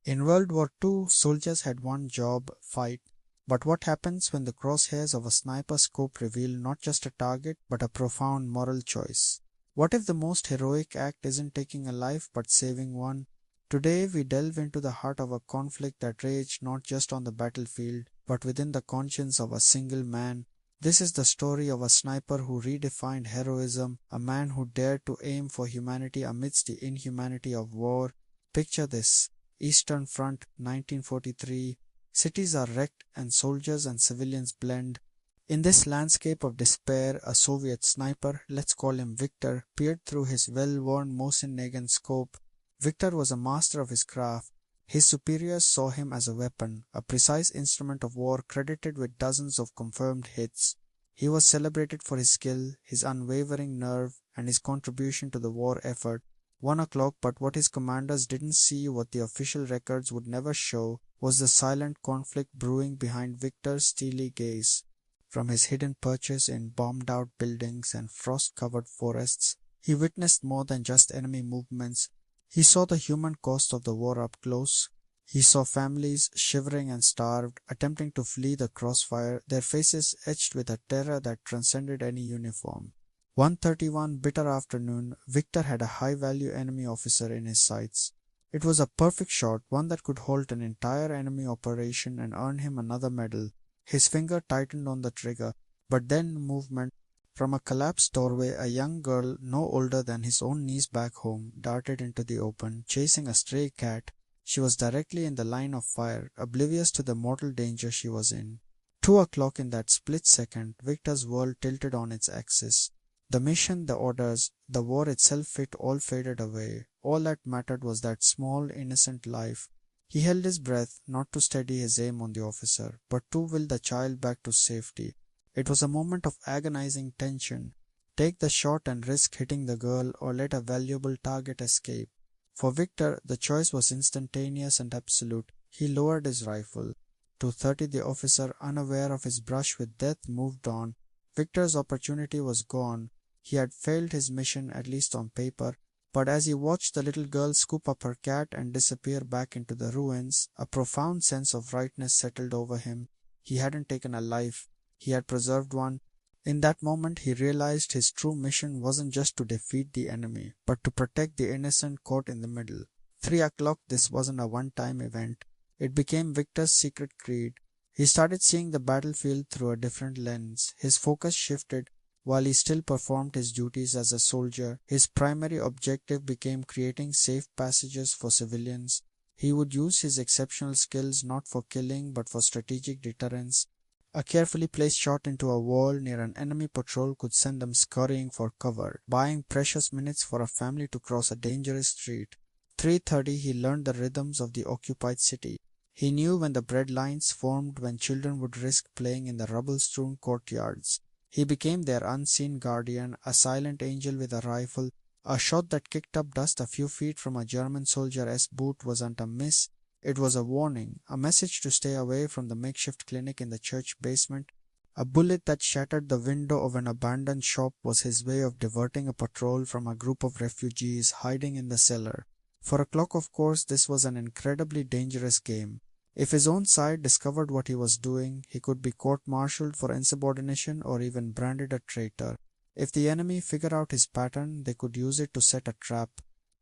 In World War II, soldiers had one job, fight. But what happens when the crosshairs of a sniper scope reveal not just a target but a profound moral choice? What if the most heroic act isn't taking a life but saving one? Today we delve into the heart of a conflict that raged not just on the battlefield but within the conscience of a single man. This is the story of a sniper who redefined heroism, a man who dared to aim for humanity amidst the inhumanity of war. Picture this: Eastern Front, 1943. Cities are wrecked and soldiers and civilians blend. In this landscape of despair, a Soviet sniper, let's call him Viktor, peered through his well-worn Mosin-Nagant scope. Viktor was a master of his craft. His superiors saw him as a weapon, a precise instrument of war credited with dozens of confirmed hits. He was celebrated for his skill, his unwavering nerve, and his contribution to the war effort. 1 o'clock, but what his commanders didn't see, what the official records would never show, was the silent conflict brewing behind Viktor's steely gaze. From his hidden perches in bombed-out buildings and frost-covered forests, he witnessed more than just enemy movements. He saw the human cost of the war up close. He saw families shivering and starved, attempting to flee the crossfire, their faces etched with a terror that transcended any uniform. 1:31 bitter afternoon, Viktor had a high-value enemy officer in his sights. It was a perfect shot, one that could halt an entire enemy operation and earn him another medal. His finger tightened on the trigger, but then movement. From a collapsed doorway, a young girl no older than his own niece back home darted into the open, chasing a stray cat. She was directly in the line of fire, oblivious to the mortal danger she was in. 2 o'clock, in that split second, Viktor's world tilted on its axis. The mission, the orders, the war itself, it all faded away. All that mattered was that small, innocent life. He held his breath, not to steady his aim on the officer, but to will the child back to safety. It was a moment of agonizing tension. Take the shot and risk hitting the girl, or let a valuable target escape. For Viktor, the choice was instantaneous and absolute. He lowered his rifle. 2:30, the officer, unaware of his brush with death, moved on. Viktor's opportunity was gone. He had failed his mission, at least on paper. But as he watched the little girl scoop up her cat and disappear back into the ruins, a profound sense of rightness settled over him. He hadn't taken a life. He had preserved one. In that moment he realized his true mission wasn't just to defeat the enemy, but to protect the innocent caught in the middle. 3 o'clock, this wasn't a one-time event. It became Viktor's secret creed. He started seeing the battlefield through a different lens. His focus shifted. While he still performed his duties as a soldier, his primary objective became creating safe passages for civilians. He would use his exceptional skills not for killing but for strategic deterrence. A carefully placed shot into a wall near an enemy patrol could send them scurrying for cover, buying precious minutes for a family to cross a dangerous street. 3:30, he learned the rhythms of the occupied city. He knew when the bread lines formed, when children would risk playing in the rubble-strewn courtyards. He became their unseen guardian, a silent angel with a rifle. A shot that kicked up dust a few feet from a German soldier's boot wasn't a miss. It was a warning, a message to stay away from the makeshift clinic in the church basement. A bullet that shattered the window of an abandoned shop was his way of diverting a patrol from a group of refugees hiding in the cellar. For a clock, of course, this was an incredibly dangerous game. If his own side discovered what he was doing, he could be court-martialed for insubordination or even branded a traitor. If the enemy figured out his pattern, they could use it to set a trap.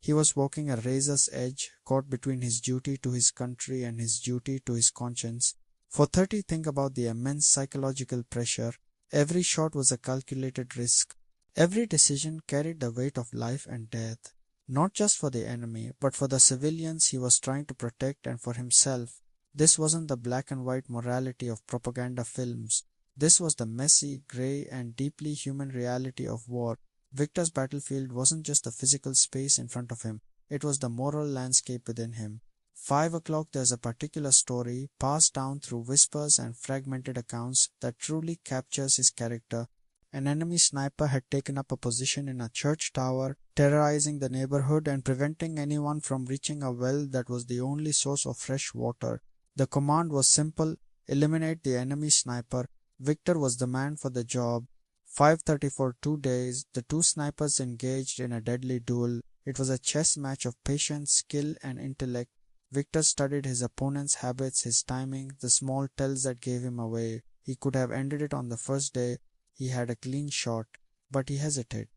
He was walking a razor's edge, caught between his duty to his country and his duty to his conscience. For 30, think about the immense psychological pressure. Every shot was a calculated risk. Every decision carried the weight of life and death. Not just for the enemy, but for the civilians he was trying to protect and for himself. This wasn't the black and white morality of propaganda films. This was the messy, grey, and deeply human reality of war. Viktor's battlefield wasn't just the physical space in front of him, it was the moral landscape within him. 5 o'clock, there's a particular story, passed down through whispers and fragmented accounts, that truly captures his character. An enemy sniper had taken up a position in a church tower, terrorizing the neighborhood and preventing anyone from reaching a well that was the only source of fresh water. The command was simple: eliminate the enemy sniper. Viktor was the man for the job. 5:30 for 2 days, the two snipers engaged in a deadly duel. It was a chess match of patience, skill, and intellect. Viktor studied his opponent's habits, his timing, the small tells that gave him away. He could have ended it on the first day. He had a clean shot, but he hesitated.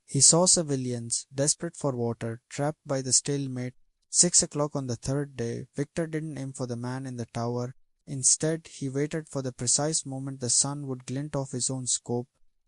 He saw civilians, desperate for water, trapped by the stalemate. 6 o'clock on the third day, Viktor didn't aim for the man in the tower. Instead, he waited for the precise moment the sun would glint off his own scope.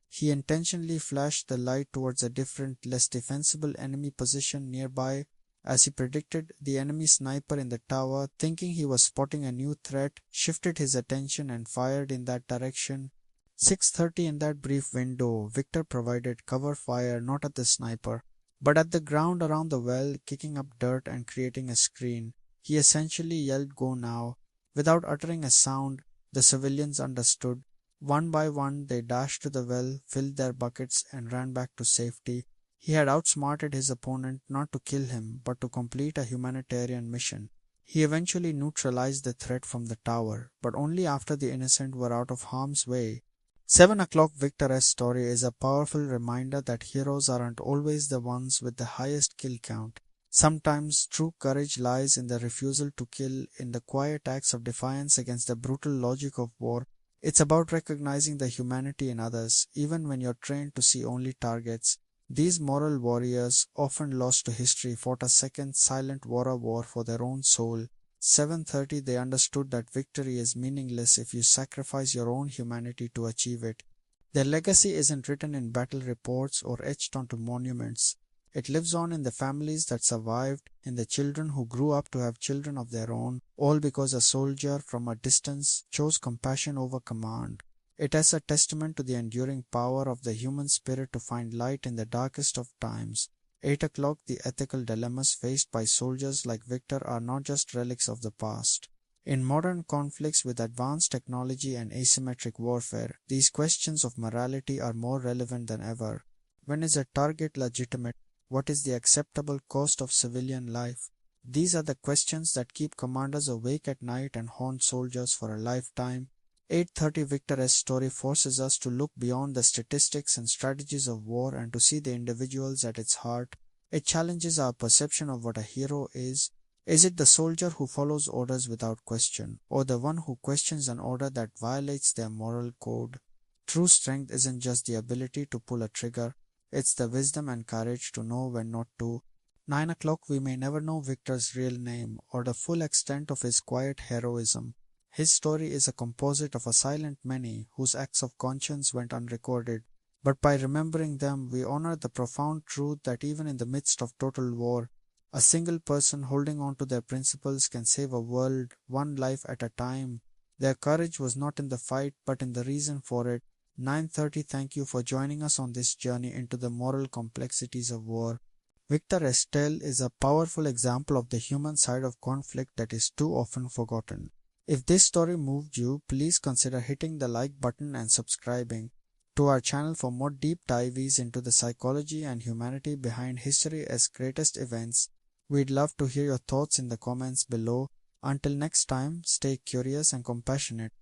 He intentionally flashed the light towards a different, less defensible enemy position nearby. As he predicted, the enemy sniper in the tower, thinking he was spotting a new threat, shifted his attention and fired in that direction. 6:30 in that brief window, Viktor provided cover fire not at the sniper, but at the ground around the well, kicking up dirt and creating a screen. He essentially yelled, "Go now." Without uttering a sound, the civilians understood. One by one, they dashed to the well, filled their buckets, and ran back to safety. He had outsmarted his opponent not to kill him, but to complete a humanitarian mission. He eventually neutralized the threat from the tower, but only after the innocent were out of harm's way. 7 o'clock Victor's story is a powerful reminder that heroes aren't always the ones with the highest kill count. Sometimes true courage lies in the refusal to kill, in the quiet acts of defiance against the brutal logic of war. It's about recognizing the humanity in others, even when you're trained to see only targets. These moral warriors, often lost to history, fought a second silent war for their own soul. 7:30 they understood that victory is meaningless if you sacrifice your own humanity to achieve it. Their legacy isn't written in battle reports or etched onto monuments. It lives on in the families that survived, in the children who grew up to have children of their own, all because a soldier from a distance chose compassion over command. It is a testament to the enduring power of the human spirit to find light in the darkest of times. 8 o'clock the ethical dilemmas faced by soldiers like Viktor are not just relics of the past. In modern conflicts with advanced technology and asymmetric warfare, these questions of morality are more relevant than ever. When is a target legitimate? What is the acceptable cost of civilian life? These are the questions that keep commanders awake at night and haunt soldiers for a lifetime. 8:30 Victor's story forces us to look beyond the statistics and strategies of war and to see the individuals at its heart. It challenges our perception of what a hero is. Is it the soldier who follows orders without question, or the one who questions an order that violates their moral code? True strength isn't just the ability to pull a trigger, it's the wisdom and courage to know when not to. 9 o'clock we may never know Victor's real name or the full extent of his quiet heroism. His story is a composite of a silent many whose acts of conscience went unrecorded, but by remembering them we honor the profound truth that even in the midst of total war, a single person holding on to their principles can save a world, one life at a time. Their courage was not in the fight but in the reason for it. 9:30 Thank you for joining us on this journey into the moral complexities of war. Viktor Estelle is a powerful example of the human side of conflict that is too often forgotten. If this story moved you, please consider hitting the like button and subscribing to our channel for more deep dives into the psychology and humanity behind history's greatest events. We'd love to hear your thoughts in the comments below. Until next time, stay curious and compassionate.